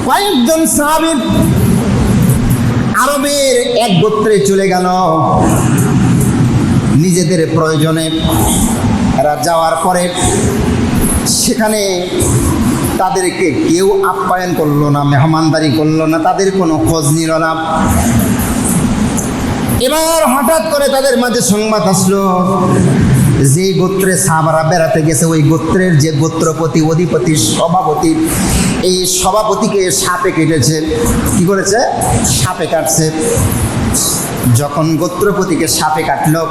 কয়েকজন সাহাবী আরবের এক গোত্রে চলে গেল নিজেদের প্রয়োজনে। এরা যাওয়ার পরে সেখানে তাদেরকে কেউ আপ্যায়ন করলো না, মেহমানদারি করলো না, তাদের কোনো খোঁজ নিল না। এবার হঠাৎ করে তাদের মাঝে সংবাদ আসলো, যে গোত্রে সাহাবারা বেড়াতে গেছে ওই গোত্রের যে গোত্রপতি, অধিপতি, সভাপতি, এই সভাপতিকে সাপে কেটেছে। কি করেছে? সাপে কাটছে। যখন গোত্রপতিকে সাপে কাটলো,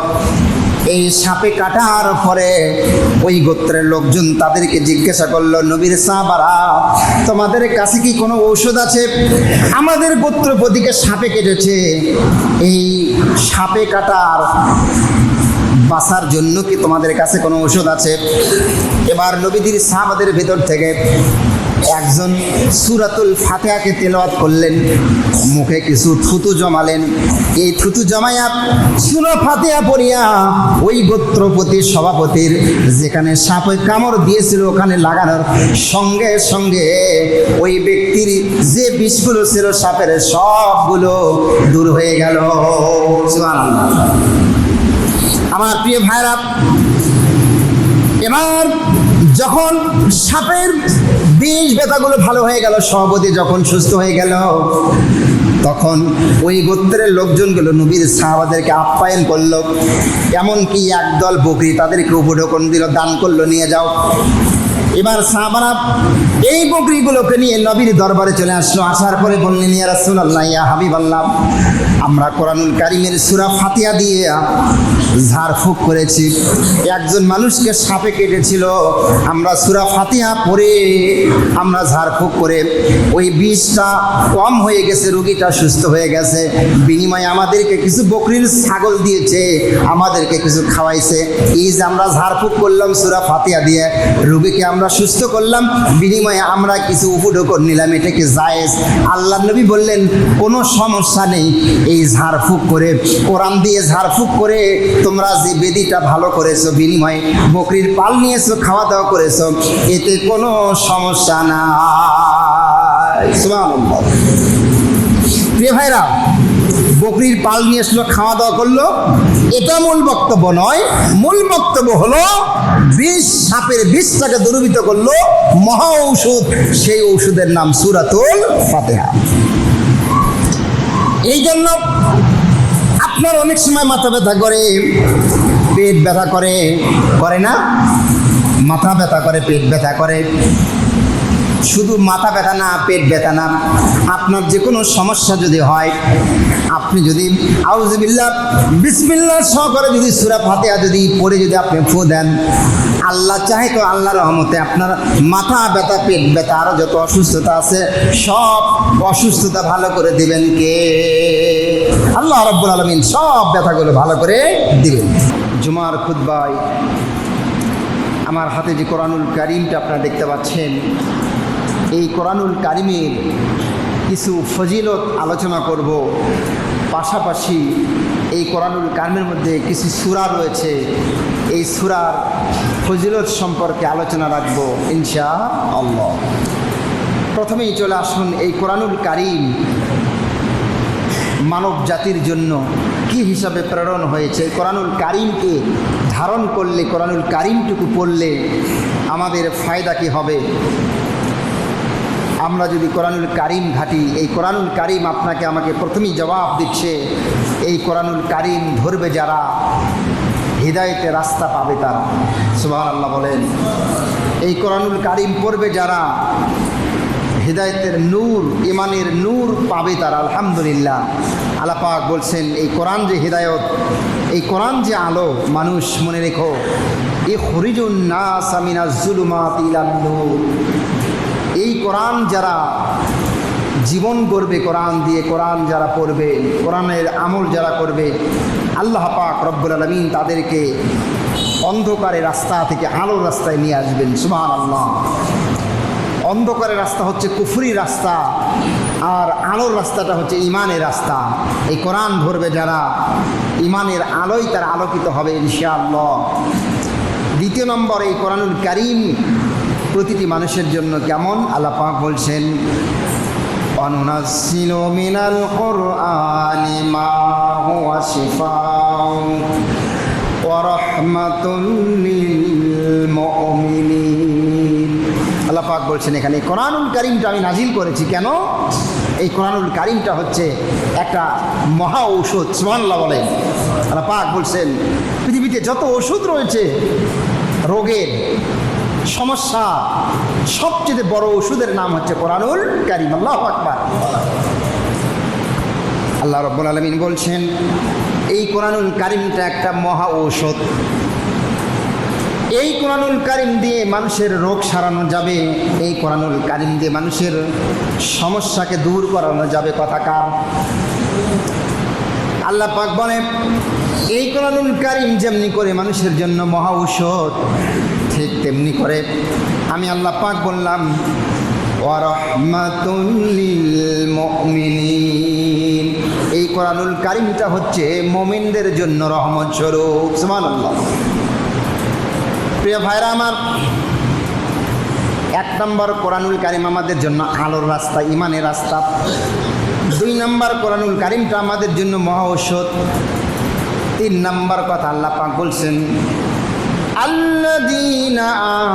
এই সাপে কাটার পরে ওই গোত্রের লোকজন তাদেরকে জিজ্ঞাসা করলো, নবীর সাহাবারা তোমাদের কাছে কি কোনো ঔষধ আছে? আমাদের গোত্রপতিকে সাপে কেটেছে, এই সাপে কাটার বাঁচার জন্য কি তোমাদের কাছে কোনো ঔষধ আছে? এবার নবীদের সাহাবাদের ভেতর থেকে একজন সূরাতুল ফাতিহাকে তেলাওয়াত করলেন, মুখে কিছু থুতু জমালেন। এই থুতু জমায়া সূরা ফাতিহা পড়িয়া ওই গোত্রপতি সভাপতির যেখানে সাপে কামড় দিয়েছিল ওখানে লাগানোর সঙ্গে সঙ্গে ওই ব্যক্তির যে বিষগুলো ছিল সাপের সবগুলো দূর হয়ে গেল। সুবহানাল্লাহ। আমার প্রিয় ভাইরা, এবার যখন সাপের বিষ ব্যথাগুলো ভালো হয়ে গেল, সভাপতি যখন সুস্থ হয়ে গেল, তখন ওই গোত্রের লোকজনগুলো নবীর সাহাবাদেরকে আপ্যায়ন করলো। এমনকি একদল বকরি তাদেরকে উপঢৌকন দিল, দান করলো, নিয়ে যাও। এবার সাহাবারা এই বকরিগুলোকে নিয়ে নবীর দরবারে চলে আসলো। আসার পরে বললেন, ইয়া রাসূলুল্লাহ, ইয়া হাবিবাল্লাহ, আমরা কোরআনুল কারীমের সূরা ফাতিহা দিয়ে ঝাড়ফুঁক করেছি। একজন মানুষকে সাপে কেটেছিল, আমরা সূরা ফাতিহা পড়ে আমরা ঝাড়ফুঁক করে ওই বিষটা কম হয়ে গেছে, রোগীটা সুস্থ হয়ে গেছে। বিনিময়ে আমাদেরকে কিছু বকরির ছাগল দিয়েছে, আমাদেরকে কিছু খাওয়াইছে। এই যে আমরা ঝাড়ফুঁক করলাম সূরা ফাতিহা দিয়ে, রোগীকে আমরা সুস্থ করলাম, বিনিময়ে আমরা কিছু উপঢৌকন নিলাম, এটা কি জায়েজ? আল্লাহ নবী বললেন, কোনো সমস্যা নেই। এই ঝাড়ফুঁক করে, কোরআন দিয়ে ঝাড়ফুঁক করে তোমরা যে বেদিটা ভালো করেছো, বিনিময়ে বকরির পাল নিয়েছো, খাওয়া দাওয়া করেছো, এতে কোনো সমস্যা নাই। সুবহানাল্লাহ। প্রিয় ভাইরা, বকরির পাল নিয়ে আসলো, খাওয়া দাওয়া করলো, এটা মূল বক্তব্য নয়। মূল বক্তব্য হলো বিষ, সাপের বিষটাকে দূরীভূত করলো মহা ঔষধ, সেই ঔষধের নাম সূরাতুল ফাতিহা। এই জন্য আপনার অনেক সময় মাথা ব্যথা করে, পেট ব্যথা করে, করে না? মাথা ব্যথা করে, পেট ব্যথা করে। শুধু মাথা ব্যথা না, পেট ব্যথা না, আপনার যে কোনো সমস্যা যদি হয়, আপনি যদি আউযুবিল্লাহ বিসমিল্লাহ সহকারে যদি সূরা ফাতিহা যদি পড়ে যদি আপনি ফু দেন, আল্লাহ চাহে তো আল্লাহর রহমতে আপনার মাথা ব্যথা, পেট ব্যথা, আরও যত অসুস্থতা আছে সব অসুস্থতা ভালো করে দিবেন কে? আল্লাহ রাব্বুল আলামিন সব ব্যথাগুলো ভালো করে দিবেন। জুমার খুতবায় আমার হাতে যে কোরআনুল কারীমটা আপনারা দেখতে পাচ্ছেন, এই কোরআনুল কারীমের কিছু ফজিলত আলোচনা করব। পাশাপাশি এই কোরআনুল কারীমের মধ্যে কিছু সূরা রয়েছে, এই সূরার ফজিলত সম্পর্কে আলোচনা রাখব ইনশাআল্লাহ। প্রথমেই চলে আসুন, এই কোরআনুল কারীম মানব জাতির জন্য কি হিসাবে প্রেরণ হয়েছে। কোরআনুল কারীমকে ধারণ করলে, কোরআনুল কারীমটুকু পড়লে আমাদের ফায়দা কি হবে? আমরা যদি কোরআনুল কারীম ঘাঁটি, এই কোরআনুল কারীম আপনাকে আমাকে প্রথমেই জবাব দিচ্ছে। এই কোরআনুল কারীম ধরবে যারা, হিদায়াতের রাস্তা পাবে তারা। সুবহানাল্লাহ বলেন। এই কোরআনুল কারীম পড়বে যারা, হিদায়াতের নূর, ইমানের নূর পাবে তারা। আলহামদুলিল্লাহ। আল্লাহ পাক বলছেন, এই কোরআন যে হিদায়ত, এই কোরআন যে আলো, মানুষ মনে রেখো, ইখরিজুন নাস মিনাজ যুলুমাতি ইলান নূর। এই কোরআন যারা জীবন গড়বে, কোরআন দিয়ে, কোরআন যারা পড়বে, কোরআনের আমল যারা করবে, আল্লাহ পাক রব্বুল আলামিন তাদেরকে অন্ধকারের রাস্তা থেকে আলোর রাস্তায় নিয়ে আসবেন। সুবহানাল্লাহ। অন্ধকারের রাস্তা হচ্ছে কুফরি রাস্তা, আর আলোর রাস্তাটা হচ্ছে ইমানের রাস্তা। এই কোরআন ধরবে যারা, ইমানের আলোয় তারা আলোকিত হবে ইনশাআল্লাহ। দ্বিতীয় নম্বর, এই কোরআনুল কারীম প্রতিটি মানুষের জন্য কেমন? আল্লাহ পাক বলছেন, وننزل من القرآن ما هو شفاء ورحمة للمؤمنين আল্লাহ পাক বলছেন এখানে কোরআনুল কারীমটা আমি নাজিল করেছি কেন? এই কোরআনুল কারীমটা হচ্ছে একটা মহা ঔষধ। সুবহানাল্লাহ বলেন। আল্লাহ পাক বলছেন পৃথিবীতে যত ওষুধ রয়েছে রোগের সমস্যা, সবচেয়ে বড় ওষুধের নাম হচ্ছে কোরআনুল কারীম। আল্লাহু আকবার। আল্লাহ রাব্বুল আলামিন বলছেন এই কোরআনুল কারীমটা একটা মহা ঔষধ। এই কোরআনুল কারীম দিয়ে মানুষের রোগ সারানো যাবে, এই কোরআনুল কারীম দিয়ে মানুষের সমস্যাকে দূর করানো যাবে। কথাকার আল্লাহ পাক বলে এই কোরআনুল কারীম যেমনি করে মানুষের জন্য মহা ঔষধ, ঠিক তেমনি করে আমি আল্লাহ পাক বললাম ওয়া রাহমাতুল লিল মুমিনিন, এই কোরআনুল কারীমটা হচ্ছে মুমিনদের জন্য রহমত স্বরূপ। সুবহানাল্লাহ। প্রিয় ভাইরা আমার, এক নম্বর কোরআনুল কারীম আমাদের জন্য আলোর রাস্তা, ইমানের রাস্তা। দুই নম্বর কোরআনুল কারীমটা আমাদের জন্য মহা ঔষধ। তিন নম্বর কথা আল্লাহ পাক বলছেন আল্লাযীনা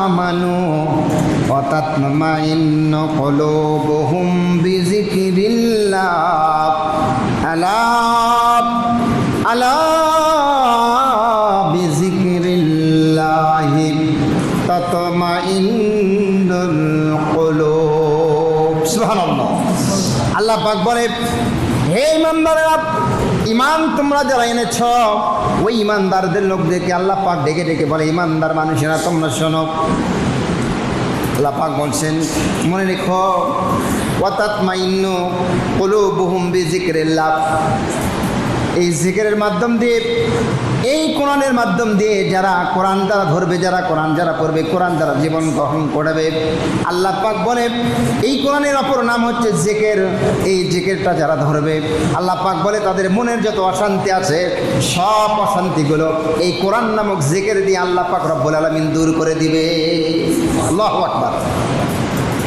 আমানু ওয়া তাতমাইন্নু কুলুবুহুম বিযিকরিল্লাহ আলা আলা বিযিকরিল্লাহি তাতমাইন্নুল কুলুব। সুবহানাল্লাহ। আল্লাহ পাক বলে হে ইমানদারেরা, ইমান তোমরা যারা এনেছ ওই ইমানদারদের লোকদেরকে আল্লাহ পাক ডেকে ডেকে বলে ইমানদার মানুষেরা তোমরা শোনো। আল্লাহ পাক বলছেন মনে রেখো ওয়া তাতমাইন্নু কুলুবুহুম বিযিকরিল্লাহ, এই জিকিরের মাধ্যম দিয়ে, এই কোরআনের মাধ্যম দিয়ে যারা কোরআন দ্বারা ধরবে, যারা কোরআন যারা পড়বে, কোরআন দ্বারা জীবন গ্রহণ করবে, আল্লাহ পাক বলে এই কোরআনের অপর নাম হচ্ছে জিকির। এই জিকিরটা যারা ধরবে আল্লাহ পাক বলে তাদের মনের যত অশান্তি আছে সব অশান্তিগুলো এই কোরআন নামক জিকির দিয়ে আল্লাহ পাক রব্বুল আলামিন দূর করে দিবে। আল্লাহু আকবার।